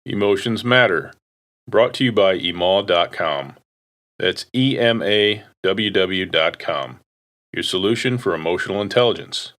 Emotions Matter, brought to you by Emaww.com. That's EMAWW.com, your solution for emotional intelligence.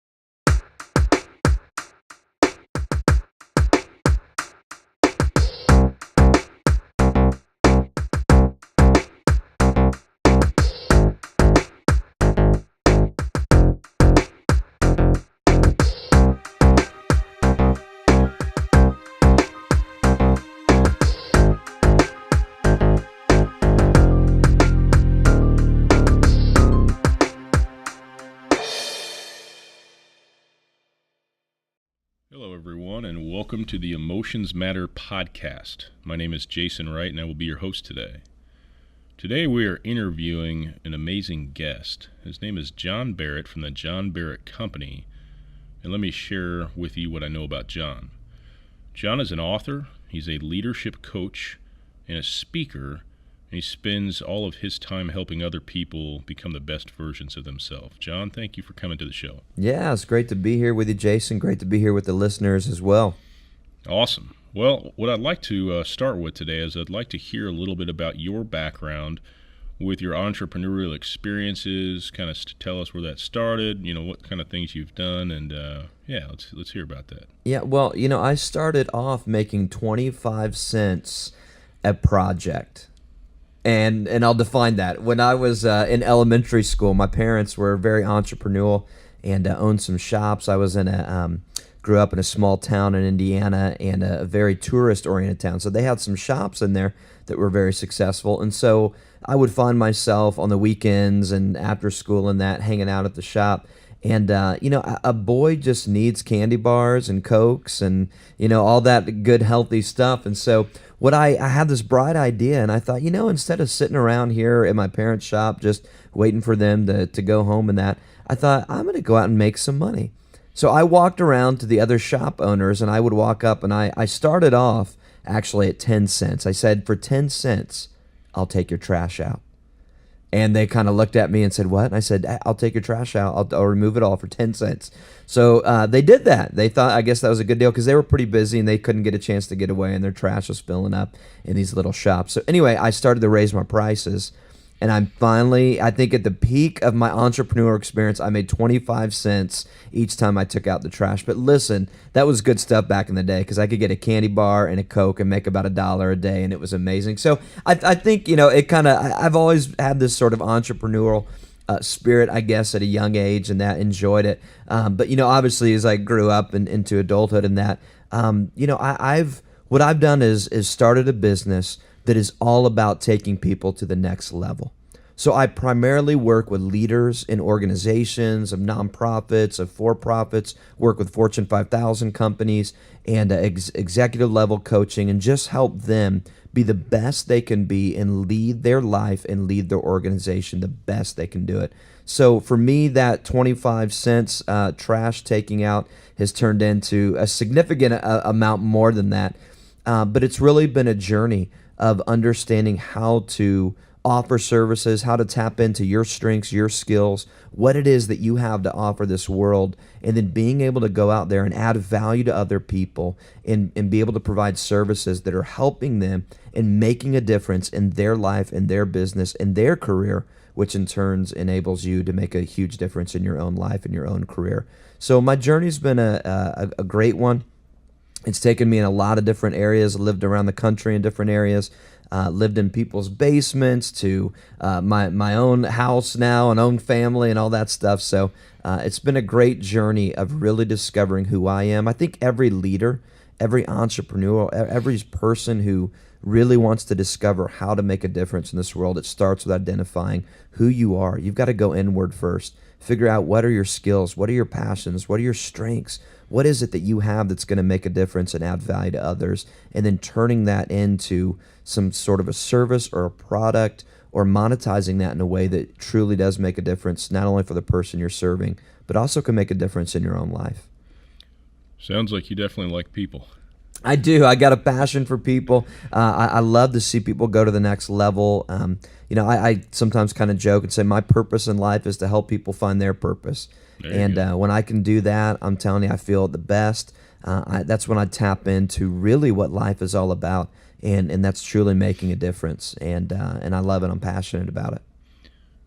Hello, everyone, and welcome to the Emotions Matter podcast. My name is Jason Wright, and I will be your host today. Today, we are interviewing an amazing guest. His name is John Barrett from the John Barrett Company, and let me share with you what I know about John. John is an author, he's a leadership coach, and a speaker, and he spends all of his time helping other people become the best versions of themselves. John, thank you for coming to the show. Yeah, it's great to be here with you, Jason. Great to be here with the listeners as well. Awesome. Well, what I'd like to start with today is I'd like to hear a little bit about your background with your entrepreneurial experiences, kind of tell us where that started, what kind of things you've done, and let's hear about that. Yeah, well, I started off making 25 cents a project. And I'll define that. When I was in elementary school, my parents were very entrepreneurial and owned some shops. I was grew up in a small town in Indiana and a very tourist-oriented town. So they had some shops in there that were very successful. And so I would find myself on the weekends and after school and that hanging out at the shop. And, a boy just needs candy bars and Cokes and, all that good, healthy stuff. And so I had this bright idea, and I thought, instead of sitting around here at my parents' shop just waiting for them to go home and that, I thought, I'm going to go out and make some money. So I walked around to the other shop owners, and I would walk up, and I started off actually at 10 cents. I said, for 10 cents, I'll take your trash out. And they kind of looked at me and said, what? And I said, I'll take your trash out. I'll remove it all for 10 cents. So they did that. They thought, I guess that was a good deal because they were pretty busy and they couldn't get a chance to get away and their trash was filling up in these little shops. So anyway, I started to raise my prices. And I'm finally, I think at the peak of my entrepreneur experience, I made 25 cents each time I took out the trash. But listen, that was good stuff back in the day because I could get a candy bar and a Coke and make about $1 a day, and it was amazing. So I think, it kind of, I've always had this sort of entrepreneurial spirit, I guess, at a young age, and that enjoyed it. But, obviously, as I grew up and into adulthood and that, what I've done is started a business that is all about taking people to the next level. So I primarily work with leaders in organizations, of nonprofits, of for-profits, work with Fortune 5000 companies, and executive level coaching, and just help them be the best they can be and lead their life and lead their organization the best they can do it. So for me, that 25 cents trash taking out has turned into a significant amount more than that. But it's really been a journey of understanding how to offer services, how to tap into your strengths, your skills, what it is that you have to offer this world, and then being able to go out there and add value to other people and be able to provide services that are helping them and making a difference in their life and their business and their career, which in turn enables you to make a huge difference in your own life and your own career. So my journey's been a great one. It's taken me in a lot of different areas, lived around the country in different areas, lived in people's basements to my own house now and own family and all that stuff. So it's been a great journey of really discovering who I am. I think every leader, every entrepreneur, every person who really wants to discover how to make a difference in this world, it starts with identifying who you are. You've got to go inward first. Figure out what are your skills, what are your passions, what are your strengths, what is it that you have that's going to make a difference and add value to others, and then turning that into some sort of a service or a product or monetizing that in a way that truly does make a difference, not only for the person you're serving, but also can make a difference in your own life. Sounds like you definitely like people. I do. I got a passion for people. I love to see people go to the next level. I sometimes kind of joke and say my purpose in life is to help people find their purpose. And when I can do that, I'm telling you, I feel the best. that's when I tap into really what life is all about, and that's truly making a difference. And I love it. I'm passionate about it.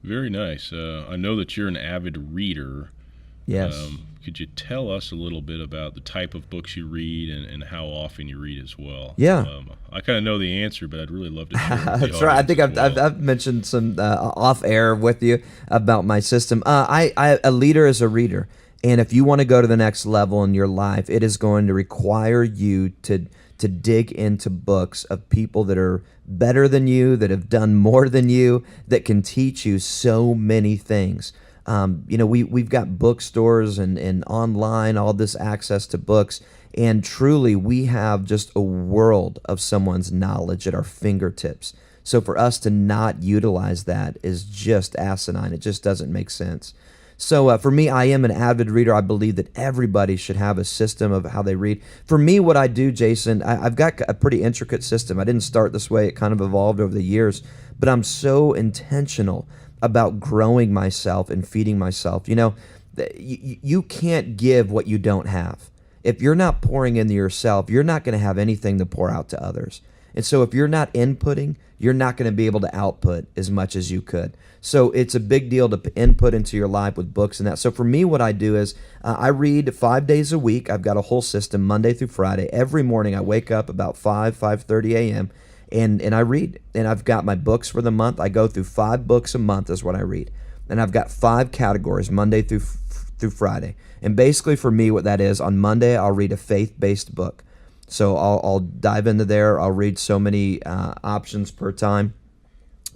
Very nice. I know that you're an avid reader. Yes. Could you tell us a little bit about the type of books you read and how often you read as well? Yeah. I kind of know the answer, but I'd really love to share it with the That's right. I think audience as well. I've mentioned some off air with you about my system. A leader is a reader, and if you want to go to the next level in your life, it is going to require you to dig into books of people that are better than you, that have done more than you, that can teach you so many things. We've got bookstores and online, all this access to books, and truly we have just a world of someone's knowledge at our fingertips. So for us to not utilize that is just asinine. It just doesn't make sense. So for me, I am an avid reader. I believe that everybody should have a system of how they read. For me, what I do, Jason, I've got a pretty intricate system. I didn't start this way. It kind of evolved over the years, but I'm so intentional about growing myself and feeding myself. You can't give what you don't have. If you're not pouring into yourself, you're not going to have anything to pour out to others. And so if you're not inputting, you're not going to be able to output as much as you could. So it's a big deal to input into your life with books and that. So for me, what I do is I read 5 days a week. I've got a whole system, Monday through Friday. Every morning I wake up about 5:30 a.m., and I read. And I've got my books for the month. I go through 5 books a month is what I read. And I've got 5 categories, Monday through Friday. And basically for me, what that is, on Monday, I'll read a faith-based book. So I'll dive into there. I'll read so many options per time,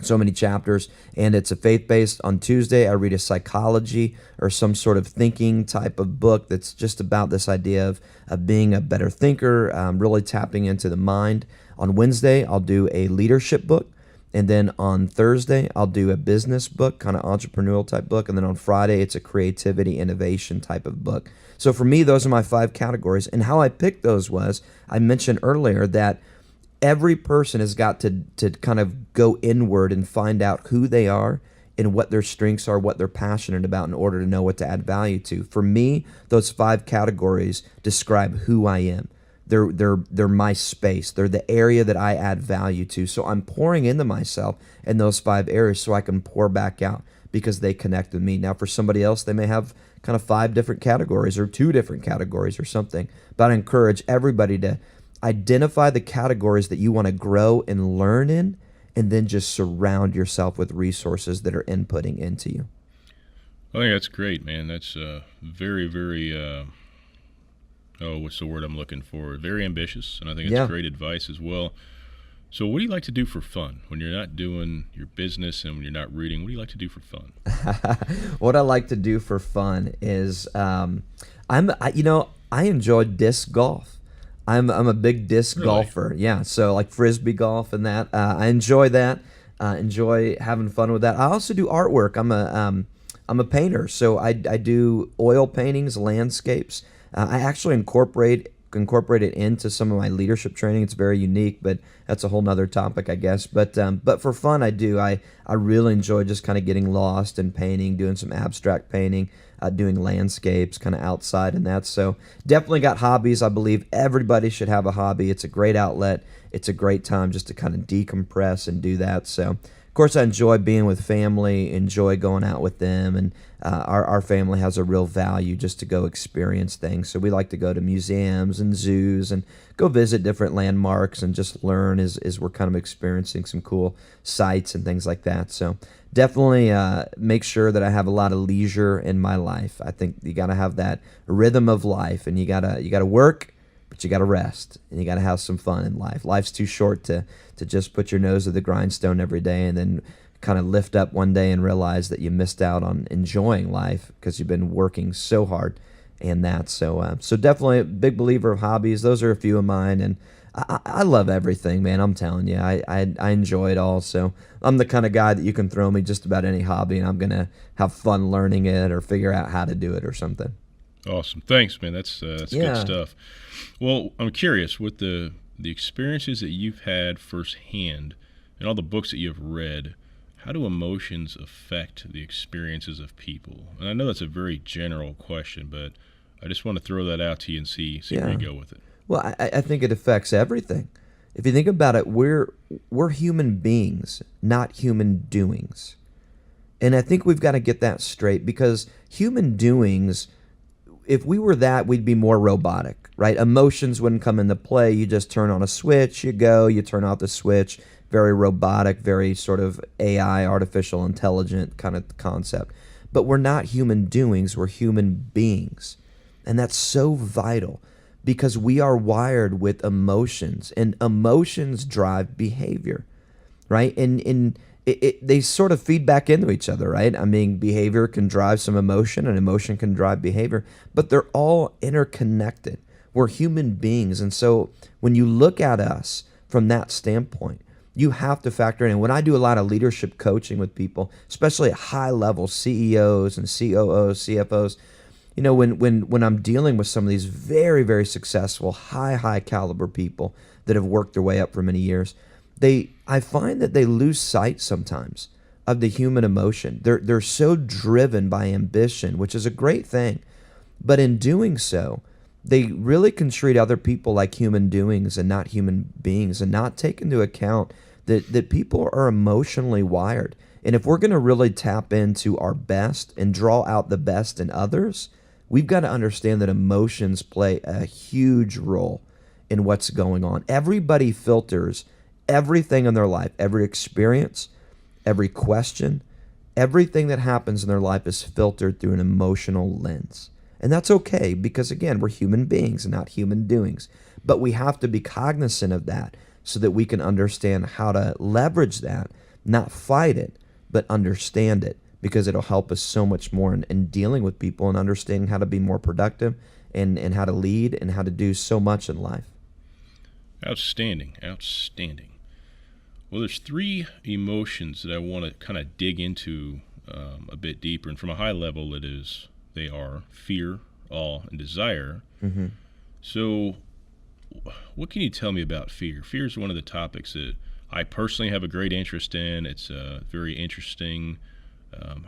so many chapters, and it's a faith-based. On Tuesday, I read a psychology or some sort of thinking type of book that's just about this idea of being a better thinker, really tapping into the mind. On Wednesday, I'll do a leadership book. And then on Thursday, I'll do a business book, kind of entrepreneurial type book. And then on Friday, it's a creativity, innovation type of book. So for me, those are my 5 categories. And how I picked those was, I mentioned earlier that every person has got to kind of go inward and find out who they are and what their strengths are, what they're passionate about in order to know what to add value to. For me, those 5 categories describe who I am. They're my space. They're the area that I add value to. So I'm pouring into myself in those 5 areas so I can pour back out because they connect with me. Now, for somebody else, they may have kind of 5 different categories or 2 different categories or something. But I encourage everybody to identify the categories that you want to grow and learn in, and then just surround yourself with resources that are inputting into you. I think that's great, man. That's very, very... what's the word I'm looking for? Very ambitious, and I think it's great advice as well. So what do you like to do for fun when you're not doing your business and when you're not reading? What do you like to do for fun? What I like to do for fun is I enjoy disc golf. I'm a big disc golfer. Yeah, so like frisbee golf and that. I enjoy that. Enjoy having fun with that. I also do artwork. I'm a painter, so I do oil paintings, landscapes. I actually incorporate it into some of my leadership training. It's very unique, but that's a whole nother topic, I guess. But for fun, I really enjoy just kind of getting lost in painting, doing some abstract painting, doing landscapes kind of outside and that. So definitely got hobbies. I believe everybody should have a hobby. It's a great outlet. It's a great time just to kind of decompress and do that. So of course, I enjoy being with family, enjoy going out with them, and our family has a real value just to go experience things. So we like to go to museums and zoos and go visit different landmarks and just learn as we're kind of experiencing some cool sights and things like that. So definitely make sure that I have a lot of leisure in my life. I think you got to have that rhythm of life, and you gotta work, but you got to rest, and you got to have some fun in life. Life's too short to just put your nose to the grindstone every day and then kind of lift up one day and realize that you missed out on enjoying life because you've been working so hard and that. So definitely a big believer of hobbies. Those are a few of mine, and I love everything, man. I'm telling you, I enjoy it all. So I'm the kind of guy that you can throw me just about any hobby, and I'm going to have fun learning it or figure out how to do it or something. Awesome. Thanks, man. That's good stuff. Well, I'm curious, with the experiences that you've had firsthand and all the books that you've read, how do emotions affect the experiences of people? And I know that's a very general question, but I just want to throw that out to you and see where you go with it. Well, I think it affects everything. If you think about it, we're human beings, not human doings. And I think we've got to get that straight, because human doings, if we were that, we'd be more robotic, right? Emotions wouldn't come into play. You just turn on a switch, you go, you turn off the switch. Very robotic, very sort of AI, artificial intelligent kind of concept. But we're not human doings, we're human beings. And that's so vital, because we are wired with emotions, and emotions drive behavior, right? And they sort of feed back into each other, right? I mean, behavior can drive some emotion, and emotion can drive behavior, but they're all interconnected. We're human beings. And so when you look at us from that standpoint, you have to factor in. When I do a lot of leadership coaching with people, especially at high level CEOs and COOs, CFOs, you know, when I'm dealing with some of these very, very successful, high caliber people that have worked their way up for many years, I find that they lose sight sometimes of the human emotion. They're so driven by ambition, which is a great thing, but in doing so, they really can treat other people like human doings and not human beings, and not take into account that people are emotionally wired. And if we're going to really tap into our best and draw out the best in others, we've got to understand that emotions play a huge role in what's going on. Everybody filters everything in their life, every experience, every question, everything that happens in their life is filtered through an emotional lens. And that's okay, because again, we're human beings and not human doings. But we have to be cognizant of that so that we can understand how to leverage that, not fight it, but understand it, because it'll help us so much more in dealing with people and understanding how to be more productive and how to lead and how to do so much in life. Outstanding. Well, there's 3 emotions that I want to kind of dig into a bit deeper. And from a high level, they are fear, awe, and desire. Mm-hmm. So what can you tell me about fear? Fear is one of the topics that I personally have a great interest in. It's very interesting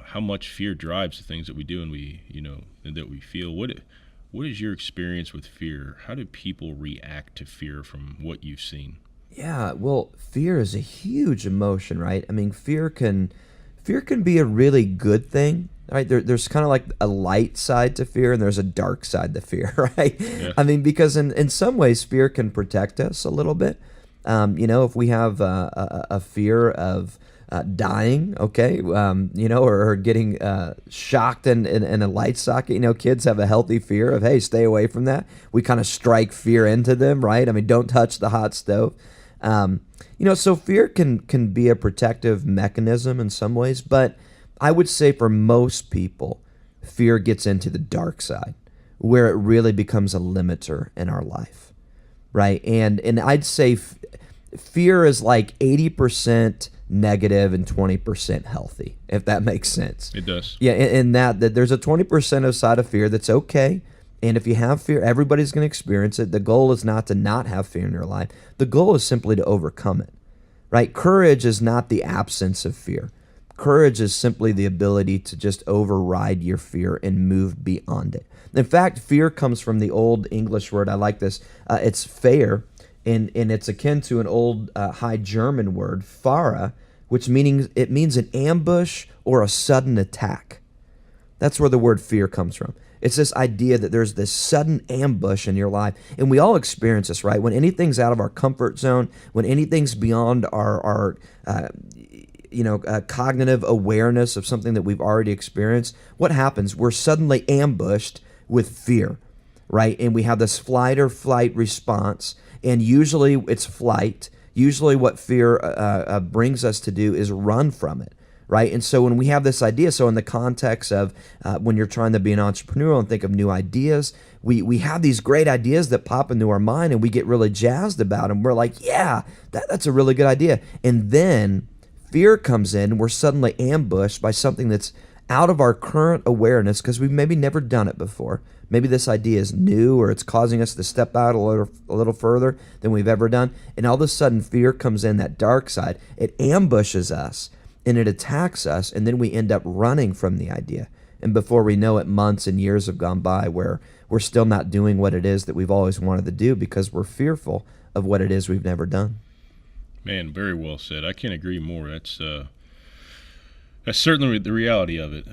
how much fear drives the things that we do and that we feel. What is your experience with fear? How do people react to fear from what you've seen? Yeah, well, fear is a huge emotion, right? I mean, fear can be a really good thing. Right, there's kind of like a light side to fear, and there's a dark side to fear, right? Yeah. I mean, because in some ways, fear can protect us a little bit. If we have a fear of dying, okay, or getting shocked in a light socket, kids have a healthy fear of, hey, stay away from that. We kind of strike fear into them, right? I mean, don't touch the hot stove. So fear can be a protective mechanism in some ways, but I would say for most people, fear gets into the dark side, where it really becomes a limiter in our life, right? And I'd say fear is like 80% negative and 20% healthy, if that makes sense. It does. Yeah, in that there's a 20% of side of fear that's okay. And if you have fear, everybody's going to experience it. The goal is not to not have fear in your life. The goal is simply to overcome it, right? Courage is not the absence of fear. Courage is simply the ability to just override your fear and move beyond it. In fact, fear comes from the old English word. I like this. It's fair, and it's akin to an old High German word, fara, which means an ambush or a sudden attack. That's where the word fear comes from. It's this idea that there's this sudden ambush in your life. And we all experience this, right? When anything's out of our comfort zone, when anything's beyond our cognitive awareness of something that we've already experienced, what happens? We're suddenly ambushed with fear, right? And we have this flight or flight response, and usually it's flight. Usually what fear brings us to do is run from it, right? And so when we have this idea, so in the context of when you're trying to be an entrepreneur and think of new ideas, we have these great ideas that pop into our mind, and we get really jazzed about them. We're like, yeah, that's a really good idea. And then fear comes in, and we're suddenly ambushed by something that's out of our current awareness because we've maybe never done it before. Maybe this idea is new, or it's causing us to step out a little further than we've ever done. And all of a sudden, fear comes in, that dark side. It ambushes us, and it attacks us, and then we end up running from the idea. And before we know it, months and years have gone by where we're still not doing what it is that we've always wanted to do because we're fearful of what it is we've never done. Man, very well said. I can't agree more. That's certainly the reality of it.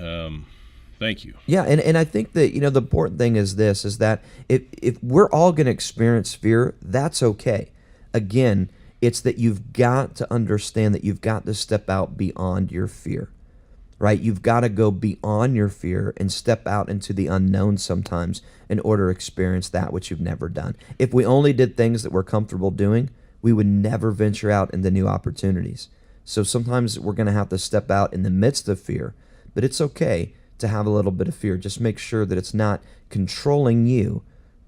Thank you. Yeah, and I think that, the important thing is this, is that if we're all going to experience fear, that's okay. Again, it's that you've got to understand that you've got to step out beyond your fear, right? You've got to go beyond your fear and step out into the unknown sometimes in order to experience that which you've never done. If we only did things that we're comfortable doing, we would never venture out into new opportunities. So sometimes we're going to have to step out in the midst of fear, but it's okay to have a little bit of fear. Just make sure that it's not controlling you,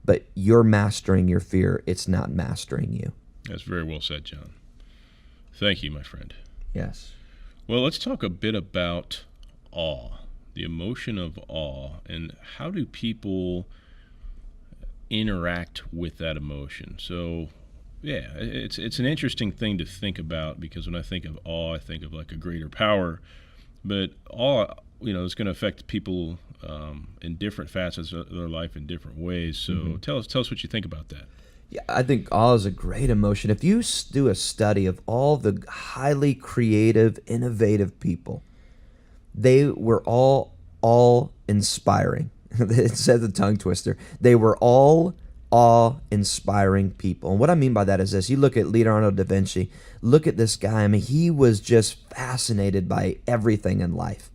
but you're mastering your fear. It's not mastering you. That's very well said, John. Thank you, my friend. Yes. Well, let's talk a bit about awe, the emotion of awe, and how do people interact with that emotion? So, yeah, it's an interesting thing to think about, because when I think of awe, I think of like a greater power, but awe, is going to affect people in different facets of their life in different ways. So tell us what you think about that. Yeah, I think awe is a great emotion. If you do a study of all the highly creative, innovative people, they were all inspiring. It said the tongue twister. They were all awe-inspiring people. And what I mean by that is this. You look at Leonardo da Vinci. Look at this guy. I mean, he was just fascinated by everything in life.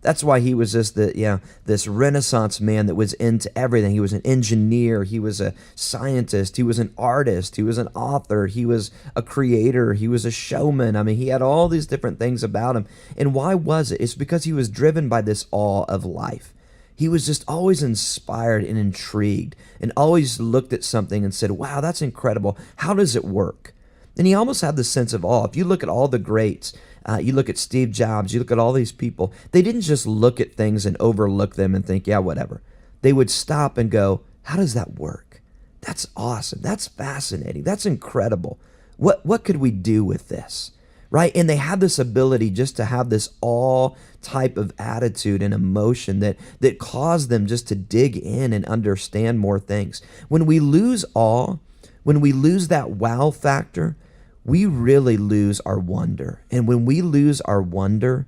That's why he was just this Renaissance man that was into everything. He was an engineer. He was a scientist. He was an artist. He was an author. He was a creator. He was a showman. I mean, he had all these different things about him. And why was it? It's because he was driven by this awe of life. He was just always inspired and intrigued and always looked at something and said, wow, that's incredible. How does it work? And he almost had this sense of awe. If you look at all the greats, you look at Steve Jobs, you look at all these people, they didn't just look at things and overlook them and think, yeah, whatever. They would stop and go, how does that work? That's awesome. That's fascinating. That's incredible. What could we do with this? Right? And they had this ability just to have this awe type of attitude and emotion that caused them just to dig in and understand more things. When we lose awe, when we lose that wow factor, we really lose our wonder. And when we lose our wonder,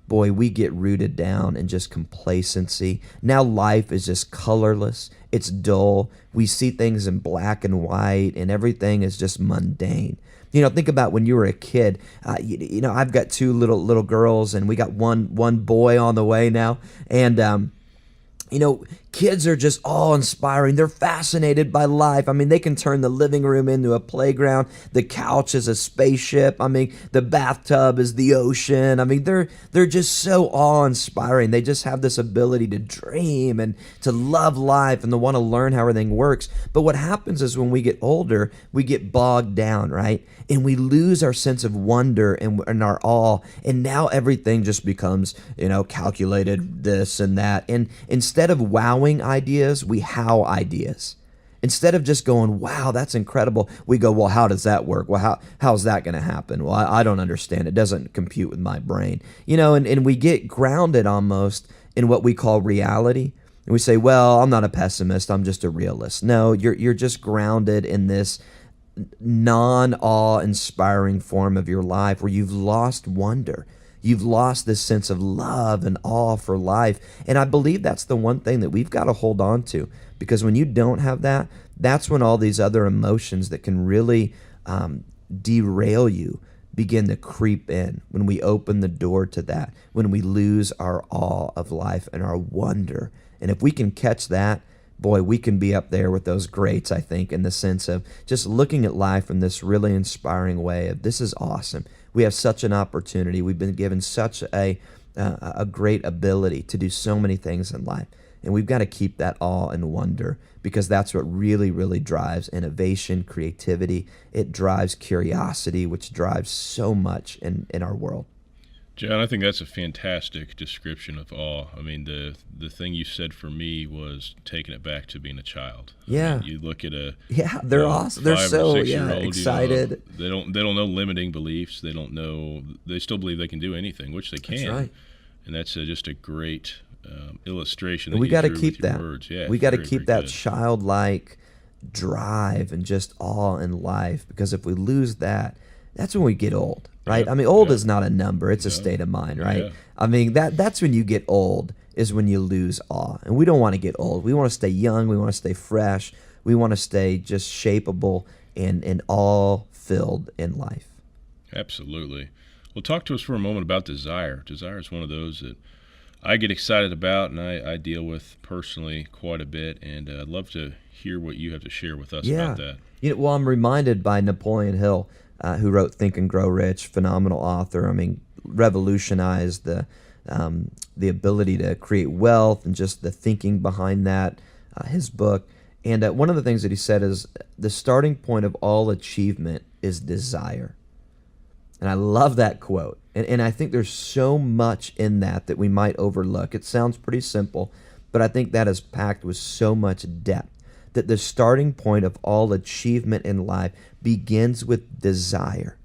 boy, we get rooted down in just complacency. Now life is just colorless. It's dull. We see things in black and white, and everything is just mundane. Think about when you were a kid. I've got two little girls, and we got one boy on the way now. And kids are just awe-inspiring. They're fascinated by life. I mean, they can turn the living room into a playground. The couch is a spaceship. I mean, the bathtub is the ocean. I mean, they're just so awe-inspiring. They just have this ability to dream and to love life and to want to learn how everything works. But what happens is when we get older, we get bogged down, right? And we lose our sense of wonder and our awe. And now everything just becomes, calculated this and that. And instead of wowing ideas, we how ideas. Instead of just going, wow, that's incredible, we go, well, how does that work? Well, how's that going to happen? Well, I don't understand. It doesn't compute with my brain. And we get grounded almost in what we call reality. And we say, well, I'm not a pessimist. I'm just a realist. No, you're just grounded in this non-awe-inspiring form of your life where you've lost wonder. You've lost this sense of love and awe for life. And I believe that's the one thing that we've got to hold on to, because when you don't have that, that's when all these other emotions that can really derail you begin to creep in. When we open the door to that, when we lose our awe of life and our wonder. And if we can catch that, boy, we can be up there with those greats, I think, in the sense of just looking at life in this really inspiring way of, this is awesome. We have such an opportunity. We've been given such a great ability to do so many things in life. And we've got to keep that awe and wonder, because that's what really, really drives innovation, creativity. It drives curiosity, which drives so much in our world. John, I think that's a fantastic description of awe. I mean, the thing you said for me was taking it back to being a child. Yeah. I mean, you look at they're awesome. They're so excited. They don't know limiting beliefs. They don't know. They still believe they can do anything, which they can. That's right. And that's just a great illustration And that we you got to drew keep with your that. words. Yeah, We got to very, keep very that good. childlike drive and just awe in life, because if we lose that, that's when we get old, right? Yep, I mean, old yep. is not a number, it's a No. state of mind, right? Yeah. I mean, that's when you get old, is when you lose awe. And we don't want to get old. We want to stay young, we want to stay fresh, we want to stay just shapeable and all filled in life. Absolutely. Well, talk to us for a moment about desire. Desire is one of those that I get excited about and I deal with personally quite a bit, and I'd love to hear what you have to share with us Yeah. about that. Well, I'm reminded by Napoleon Hill, who wrote Think and Grow Rich, phenomenal author. I mean, revolutionized the ability to create wealth and just the thinking behind that, his book. And one of the things that he said is the starting point of all achievement is desire. And I love that quote. And I think there's so much in that we might overlook. It sounds pretty simple, but I think that is packed with so much depth. That the starting point of all achievement in life begins with desire.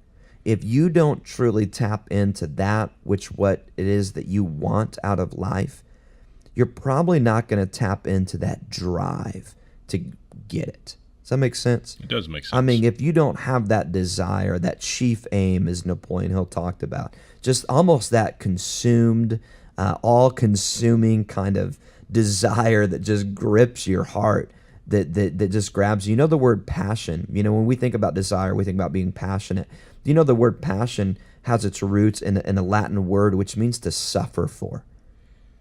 If you don't truly tap into that, what it is that you want out of life, you're probably not going to tap into that drive to get it. Does that make sense? It does make sense. I mean, if you don't have that desire, that chief aim, as Napoleon Hill talked about, just almost that consumed, all-consuming kind of desire that just grips your heart, that just grabs you. You know the word passion. You know, when we think about desire, we think about being passionate. You know the word passion has its roots in a Latin word which means to suffer for.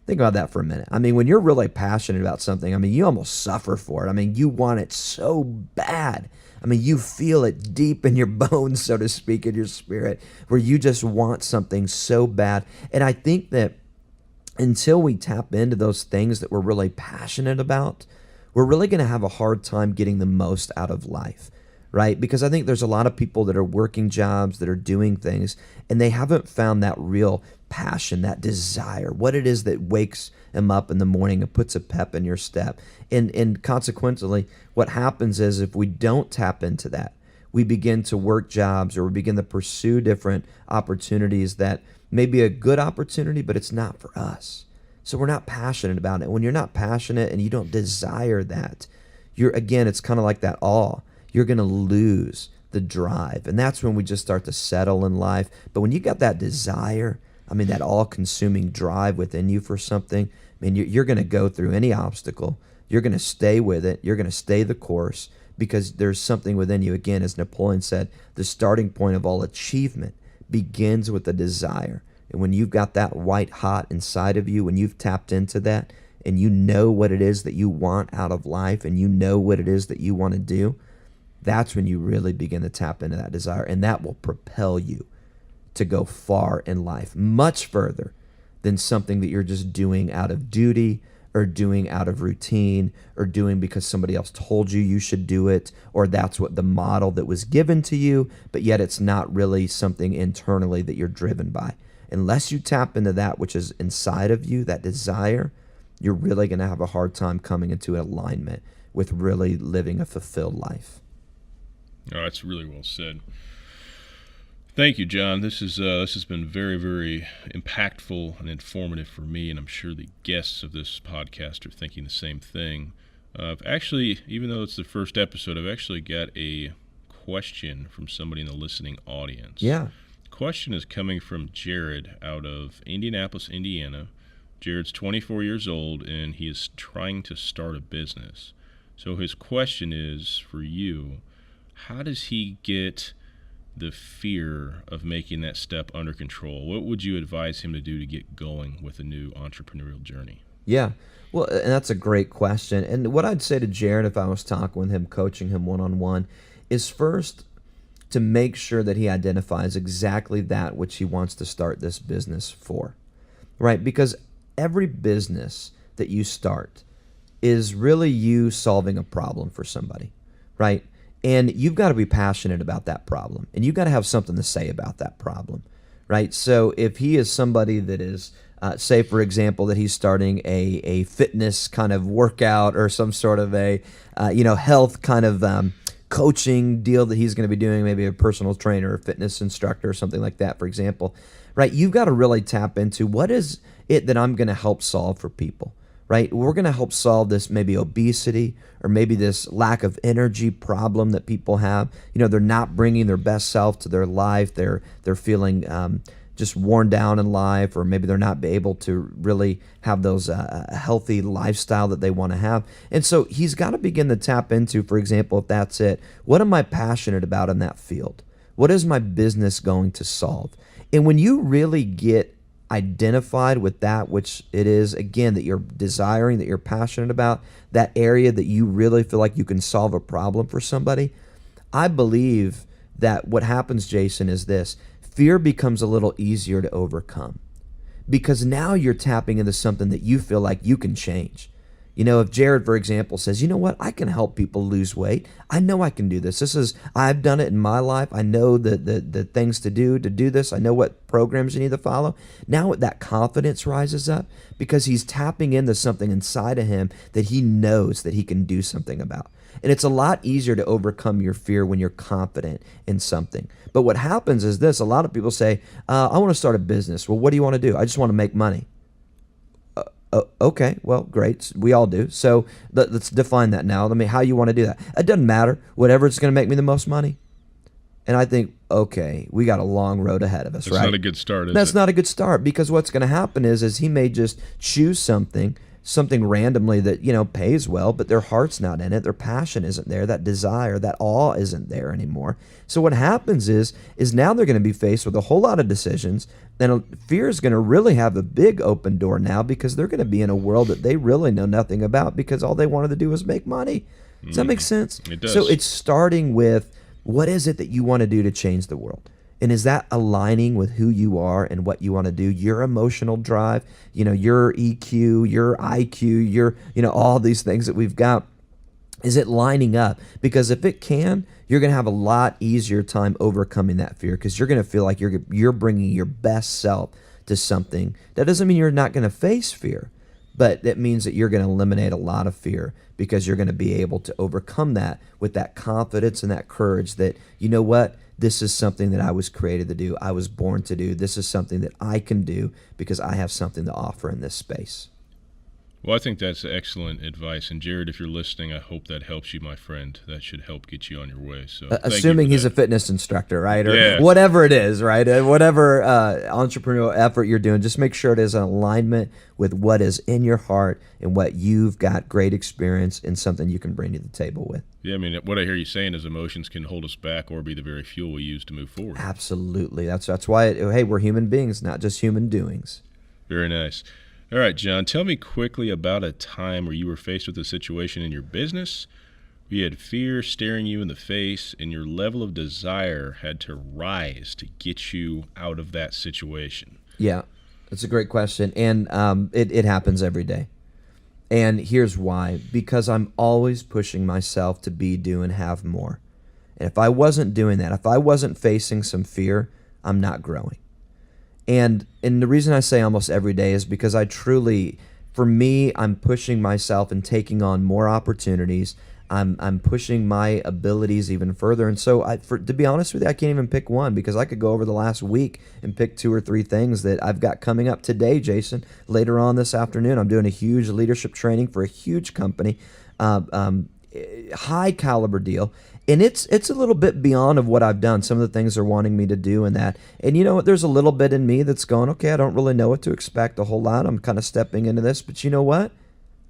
Think about that for a minute. I mean, when you're really passionate about something, I mean, you almost suffer for it. I mean, you want it so bad. I mean, you feel it deep in your bones, so to speak, in your spirit, where you just want something so bad. And I think that until we tap into those things that we're really passionate about, we're really going to have a hard time getting the most out of life, right? Because I think there's a lot of people that are working jobs, that are doing things, and they haven't found that real passion, that desire, what it is that wakes them up in the morning and puts a pep in your step. And consequently, what happens is if we don't tap into that, we begin to work jobs or we begin to pursue different opportunities that may be a good opportunity, but it's not for us. So we're not passionate about it. When you're not passionate and you don't desire that, it's kind of like that awe. You're going to lose the drive. And that's when we just start to settle in life. But when you got that desire, I mean, that all-consuming drive within you for something, I mean, you're going to go through any obstacle. You're going to stay with it. You're going to stay the course because there's something within you. Again, as Napoleon said, the starting point of all achievement begins with a desire. And when you've got that white hot inside of you, when you've tapped into that and you know what it is that you want out of life and you know what it is that you want to do, that's when you really begin to tap into that desire. And that will propel you to go far in life, much further than something that you're just doing out of duty or doing out of routine or doing because somebody else told you should do it, or that's what the model that was given to you, but yet it's not really something internally that you're driven by. Unless you tap into that which is inside of you, that desire, you're really going to have a hard time coming into alignment with really living a fulfilled life. Oh, that's really well said. Thank you, John. This has been very, very impactful and informative for me, and I'm sure the guests of this podcast are thinking the same thing. I've actually, even though it's the first episode, I've actually got a question from somebody in the listening audience. Yeah. The question is coming from Jared out of Indianapolis, Indiana. Jared's 24 years old, and he is trying to start a business. So his question is for you, how does he get the fear of making that step under control? What would you advise him to do to get going with a new entrepreneurial journey? Yeah. Well, and that's a great question. And what I'd say to Jared if I was talking with him, coaching him one-on-one, is first to make sure that he identifies exactly that which he wants to start this business for, right? Because every business that you start is really you solving a problem for somebody, right? And you've got to be passionate about that problem, and you've got to have something to say about that problem, right? So if he is somebody that is, say, for example, that he's starting a fitness kind of workout or some sort of a, health kind of coaching deal that he's going to be doing, maybe a personal trainer or fitness instructor or something like that, for example, right? You've got to really tap into what is it that I'm going to help solve for people, right? We're going to help solve this maybe obesity or maybe this lack of energy problem that people have. They're not bringing their best self to their life. They're feeling just worn down in life, or maybe they're not able to really have those healthy lifestyle that they want to have. And so he's got to begin to tap into, for example, if that's it, what am I passionate about in that field? What is my business going to solve? And when you really get identified with that which it is, again, that you're desiring, that you're passionate about, that area that you really feel like you can solve a problem for somebody, I believe that what happens, Jason, is this. Fear becomes a little easier to overcome because now you're tapping into something that you feel like you can change. If Jared, for example, says, you know what, I can help people lose weight. I know I can do this. I've done it in my life. I know the things to do this. I know what programs you need to follow. Now that confidence rises up because he's tapping into something inside of him that he knows that he can do something about. And it's a lot easier to overcome your fear when you're confident in something. But what happens is this. A lot of people say, I want to start a business. Well, what do you want to do? I just want to make money. Okay, well, great. We all do. So let's define that now. How you want to do that? It doesn't matter. Whatever it's going to make me the most money. And I think, okay, we got a long road ahead of us, right? That's not a good start, is it? That's not a good start because what's going to happen is he may just choose something randomly that, pays well, but their heart's not in it. Their passion isn't there. That desire, that awe isn't there anymore. So what happens is now they're going to be faced with a whole lot of decisions, and fear is going to really have a big open door now because they're going to be in a world that they really know nothing about because all they wanted to do was make money. Does that make sense? It does. So it's starting with what is it that you want to do to change the world? And is that aligning with who you are and what you want to do? Your emotional drive, your EQ, your IQ, your, all these things that we've got. Is it lining up? Because if it can, you're going to have a lot easier time overcoming that fear because you're going to feel like you're bringing your best self to something. That doesn't mean you're not going to face fear, but that means that you're going to eliminate a lot of fear because you're going to be able to overcome that with that confidence and that courage that, you know what? This is something that I was created to do. I was born to do. This is something that I can do because I have something to offer in this space. Well, I think that's excellent advice. And Jared, if you're listening, I hope that helps you, my friend. That should help get you on your way. So, assuming he's a fitness instructor, right? Or yeah. Whatever it is, right? Whatever entrepreneurial effort you're doing, just make sure it is in alignment with what is in your heart and what you've got great experience and something you can bring to the table with. Yeah, I mean, what I hear you saying is emotions can hold us back or be the very fuel we use to move forward. Absolutely. That's why, hey, we're human beings, not just human doings. Very nice. All right, John, tell me quickly about a time where you were faced with a situation in your business where you had fear staring you in the face and your level of desire had to rise to get you out of that situation. Yeah, that's a great question. And it happens every day. And here's why. Because I'm always pushing myself to be, do, and have more. And if I wasn't doing that, if I wasn't facing some fear, I'm not growing. And the reason I say almost every day is because I truly, for me, I'm pushing myself and taking on more opportunities. I'm pushing my abilities even further. And so, to be honest with you, I can't even pick one because I could go over the last week and pick 2 or 3 things that I've got coming up today, Jason. Later on this afternoon, I'm doing a huge leadership training for a huge company, high caliber deal. And it's a little bit beyond of what I've done. Some of the things they're wanting me to do and that. And you know what? There's a little bit in me that's going, okay, I don't really know what to expect a whole lot. I'm kind of stepping into this. But you know what?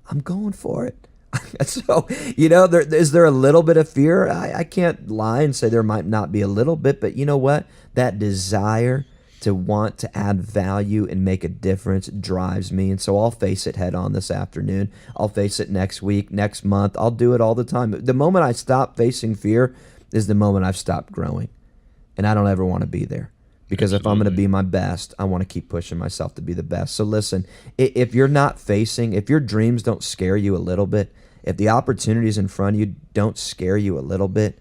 I'm going for it. So, is there a little bit of fear? I can't lie and say there might not be a little bit. But you know what? That desire to want to add value and make a difference drives me. And so I'll face it head on this afternoon. I'll face it next week, next month. I'll do it all the time. The moment I stop facing fear is the moment I've stopped growing. And I don't ever want to be there. Because Absolutely. If I'm going to be my best, I want to keep pushing myself to be the best. So listen, if you're not facing, if your dreams don't scare you a little bit, if the opportunities in front of you don't scare you a little bit,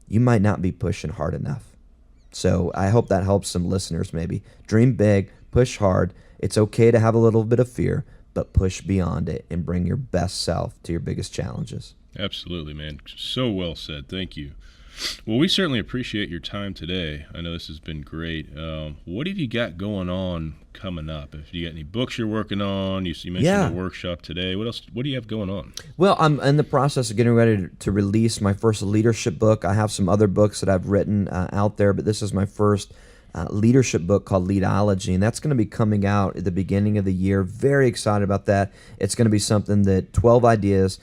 you might not be pushing hard enough. So I hope that helps some listeners maybe. Dream big, push hard. It's okay to have a little bit of fear, but push beyond it and bring your best self to your biggest challenges. Absolutely, man. So well said. Thank you. Well, we certainly appreciate your time today. I know this has been great. What have you got going on coming up? If you got any books you're working on, you mentioned a workshop today. What else? What do you have going on? Well, I'm in the process of getting ready to release my first leadership book. I have some other books that I've written out there, but this is my first leadership book called Leadology, and that's going to be coming out at the beginning of the year. Very excited about that. It's going to be something that 12 ideas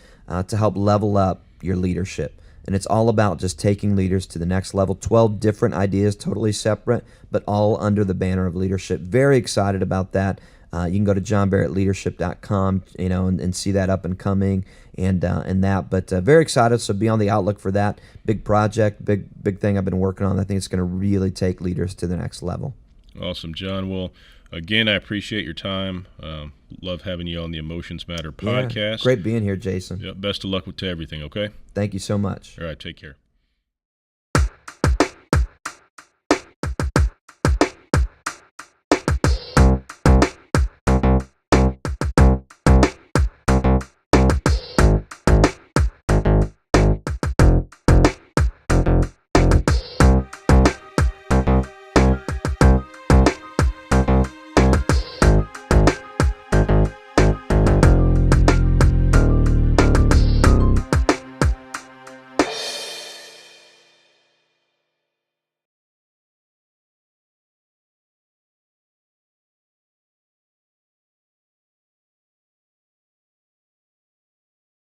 to help level up your leadership. And it's all about just taking leaders to the next level. 12 different ideas, totally separate, but all under the banner of leadership. Very excited about that. You can go to johnbarrettleadership.com, and see that up and coming and that. But very excited, so be on the outlook for that. Big project, big thing I've been working on. I think it's going to really take leaders to the next level. Awesome, John. Well, again, I appreciate your time. Love having you on the Emotions Matter podcast. Yeah, great being here, Jason. Best of luck to everything, okay? Thank you so much. All right, take care.